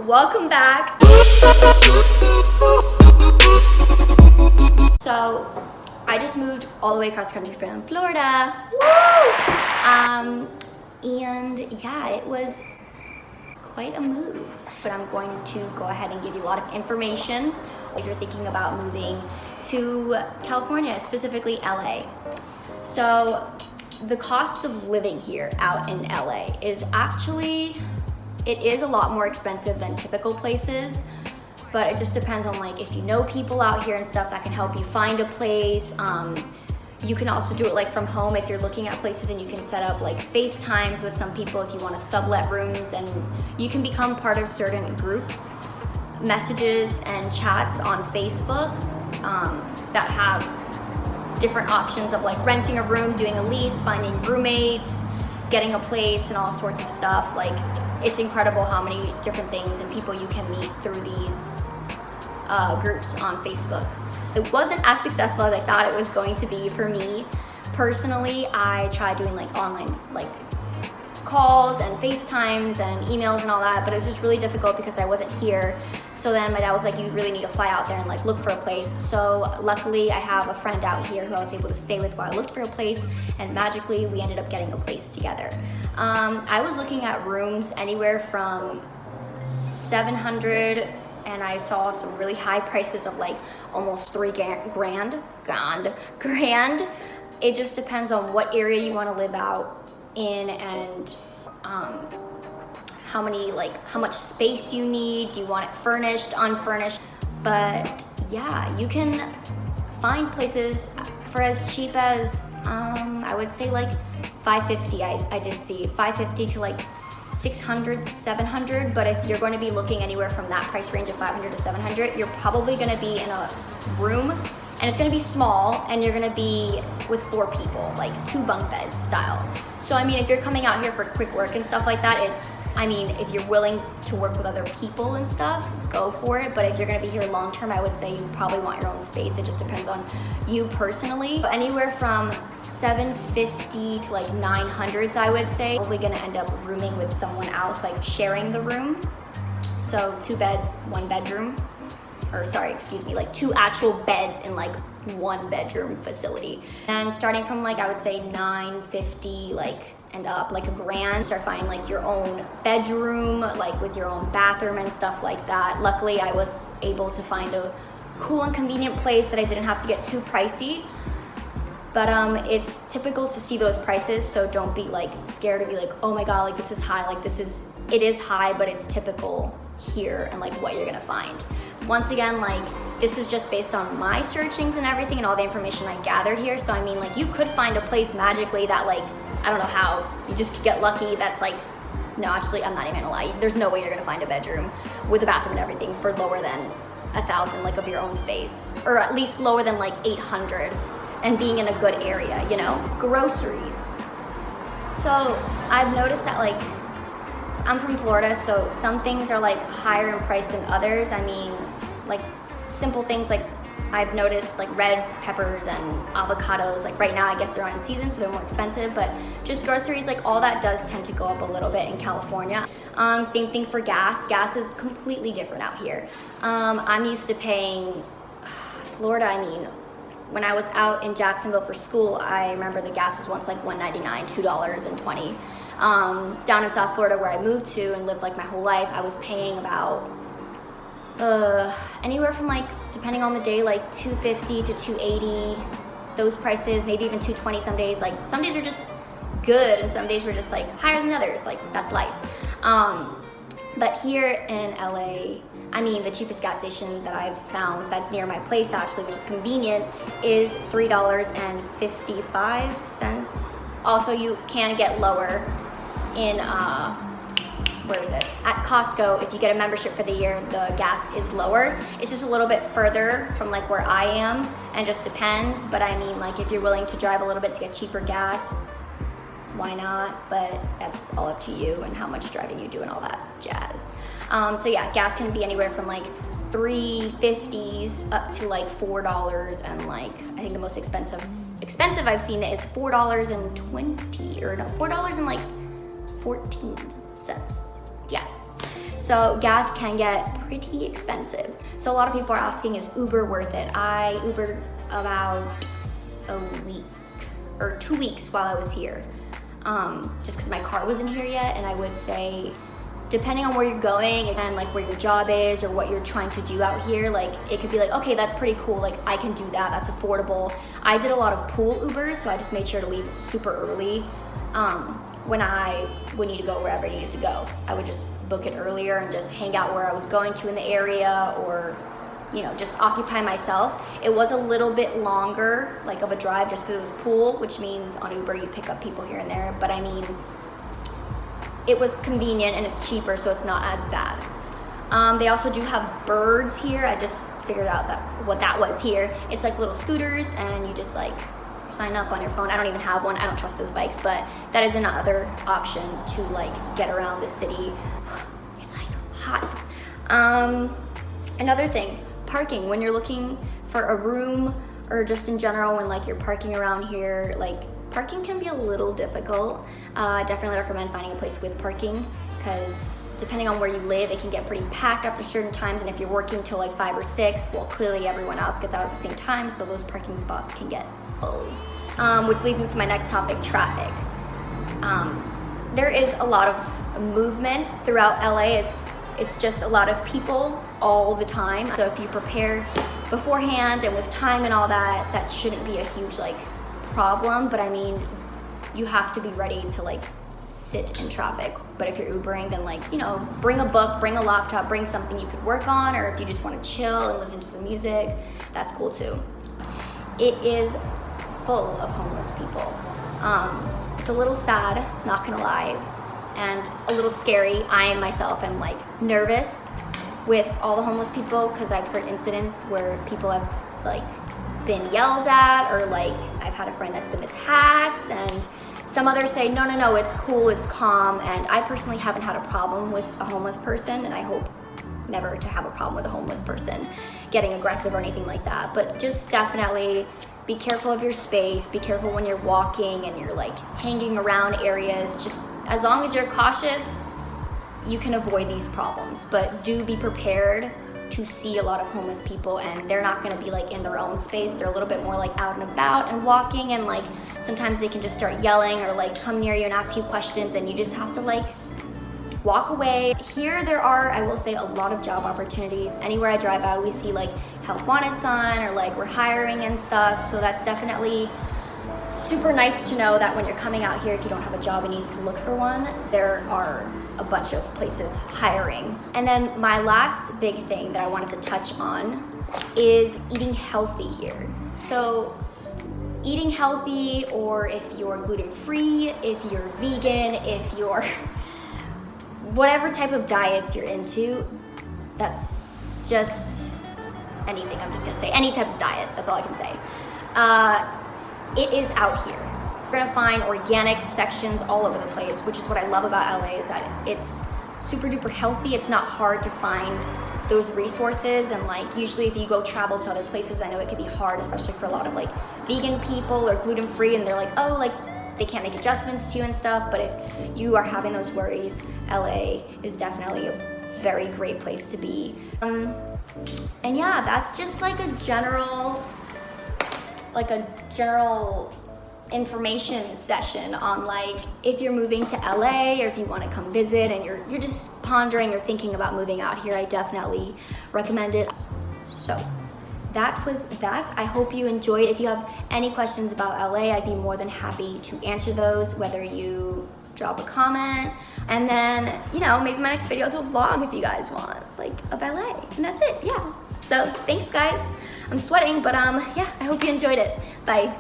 welcome back. So I just moved all the way across the country from Florida. Woo! And yeah, it was quite a move, but I'm going to go ahead and give you a lot of information if you're thinking about moving to California, specifically LA. So the cost of living here out in LA is actually, it is a lot more expensive than typical places, but it just depends on like if you know people out here and stuff that can help you find a place. You can also do it like from home if you're looking at places, and you can set up like FaceTimes with some people if you want to sublet rooms, and you can become part of certain group messages and chats on Facebook that have different options of like renting a room, doing a lease, finding roommates, getting a place, and all sorts of stuff. Like, it's incredible how many different things and people you can meet through these groups on Facebook. It wasn't as successful as I thought it was going to be for me. Personally, I tried doing like online like calls and FaceTimes and emails and all that, but it was just really difficult because I wasn't here. So then my dad was like, you really need to fly out there and like look for a place. So luckily I have a friend out here who I was able to stay with while I looked for a place, and magically we ended up getting a place together. I was looking at rooms anywhere from $700, and I saw some really high prices of like almost $3 grand. It just depends on what area you want to live out in, and how much space you need. Do you want it furnished, unfurnished? But yeah, you can find places for as cheap as I would say like $550. I did see $550 to like $600, $700, but if you're going to be looking anywhere from that price range of $500 to $700, you're probably going to be in a room, and it's going to be small, and you're going to be with 4 people, like 2 bunk beds style. So I mean, if you're coming out here for quick work and stuff like that, if you're willing to work with other people and stuff, go for it. But if you're going to be here long term, I would say you probably want your own space. It just depends on you personally. Anywhere from $750 to like $900, I would say. Probably going to end up rooming with someone else, like sharing the room. So 2 beds, 1 bedroom. Like 2 actual beds in like 1 bedroom facility. And starting from like, I would say $950, like, and up, like $1,000, start finding like your own bedroom, like with your own bathroom and stuff like that. Luckily, I was able to find a cool and convenient place that I didn't have to get too pricey. But it's typical to see those prices, so don't be like scared to be like, oh my God, like this is high. Like it is high, but it's typical here and like what you're gonna find. Once again, like this is just based on my searchings and everything and all the information I gathered here. So I mean, like you could find a place magically that like, I don't know how, you just could get lucky. That's like, no, actually, I'm not even gonna lie. There's no way you're gonna find a bedroom with a bathroom and everything for lower than $1,000, like of your own space, or at least lower than like $800, and being in a good area, you know? Groceries. So I've noticed that like, I'm from Florida, so some things are like higher in price than others. I mean, like simple things like I've noticed like red peppers and avocados, like right now I guess they're not in season, so they're more expensive, but just groceries, like all that does tend to go up a little bit in California. Same thing for gas. Gas is completely different out here. I'm used to paying, Florida, I mean, when I was out in Jacksonville for school, I remember the gas was once like $1.99, $2.20. Down in South Florida where I moved to and lived like my whole life, I was paying about anywhere from like, depending on the day, like $2.50 to $2.80, those prices, maybe even $2.20 some days. Like some days are just good and some days were just like higher than others, like that's life. But here in LA, I mean, the cheapest gas station that I've found that's near my place actually, which is convenient, is $3.55. Also, you can get lower in, where is it? At Costco, if you get a membership for the year, the gas is lower. It's just a little bit further from like where I am, and just depends. But I mean, like if you're willing to drive a little bit to get cheaper gas, why not? But that's all up to you and how much driving you do and all that jazz. So yeah, gas can be anywhere from like $3.50s up to like $4, and like I think the most expensive I've seen it is $4.20 or no, $4.14. Yeah. So gas can get pretty expensive. So a lot of people are asking, is Uber worth it? I Ubered about a week or 2 weeks while I was here, just because my car wasn't here yet. And I would say, depending on where you're going and like where your job is or what you're trying to do out here, like it could be like, okay, that's pretty cool, like I can do that, that's affordable. I did a lot of pool Ubers, so I just made sure to leave super early. When I would need to go wherever I needed to go, I would just book it earlier and just hang out where I was going to in the area, or you know, just occupy myself. It was a little bit longer, like of a drive, just because it was pool, which means on Uber you pick up people here and there, but I mean, it was convenient and it's cheaper, so it's not as bad. They also do have birds here. I just figured out what that was here. It's like little scooters, and you just like sign up on your phone. I don't even have one. I don't trust those bikes, but that is another option to like get around the city. It's like hot. Another thing, parking. When you're looking for a room, or just in general when like you're parking around here, like parking can be a little difficult. I definitely recommend finding a place with parking, because depending on where you live, it can get pretty packed after certain times, and if you're working till like 5 or 6, well, clearly everyone else gets out at the same time, so those parking spots can get full. Which leads me to my next topic, traffic. There is a lot of movement throughout LA. It's just a lot of people all the time, so if you prepare beforehand and with time and all that, that shouldn't be a huge like problem. But I mean, you have to be ready to like sit in traffic. But if you're Ubering, then like, you know, bring a book, bring a laptop, bring something you could work on, or if you just want to chill and listen to the music, that's cool too. It is full of homeless people. It's a little sad, not gonna lie, and a little scary. I myself am like nervous with all the homeless people, because I've heard incidents where people have like been yelled at, or like I've had a friend that's been attacked, and some others say no, it's cool, it's calm. And I personally haven't had a problem with a homeless person, and I hope never to have a problem with a homeless person getting aggressive or anything like that. But just definitely be careful of your space, be careful when you're walking and you're like hanging around areas. Just as long as you're cautious, you can avoid these problems. But do be prepared to see a lot of homeless people, and they're not gonna be like in their own space. They're a little bit more like out and about and walking, and like sometimes they can just start yelling or like come near you and ask you questions, and you just have to like walk away. Here there are, I will say, a lot of job opportunities. Anywhere I drive, I always see like help wanted sign, or like we're hiring and stuff. So that's definitely super nice to know that when you're coming out here, if you don't have a job and you need to look for one, there are a bunch of places hiring. And then my last big thing that I wanted to touch on is eating healthy here. So eating healthy, or if you're gluten-free, if you're vegan, if you're whatever type of diets you're into, that's just anything. I'm just gonna say any type of diet, that's all I can say. It is out here. You're gonna find organic sections all over the place, which is what I love about LA, is that it's super duper healthy. It's not hard to find those resources, and like usually if you go travel to other places, I know it can be hard, especially for a lot of like vegan people or gluten-free, and they're like, oh, like they can't make adjustments to you and stuff. But if you are having those worries, LA is definitely a very great place to be. And yeah, that's just like a general information session on like if you're moving to LA, or if you want to come visit and you're just pondering or thinking about moving out here. I definitely recommend it. So that was that. I hope you enjoyed. If you have any questions about LA, I'd be more than happy to answer those, whether you drop a comment, and then, you know, maybe my next video I'll do a vlog if you guys want, like of LA, and that's it. Yeah, so thanks guys. I'm sweating, but yeah, I hope you enjoyed it. Bye.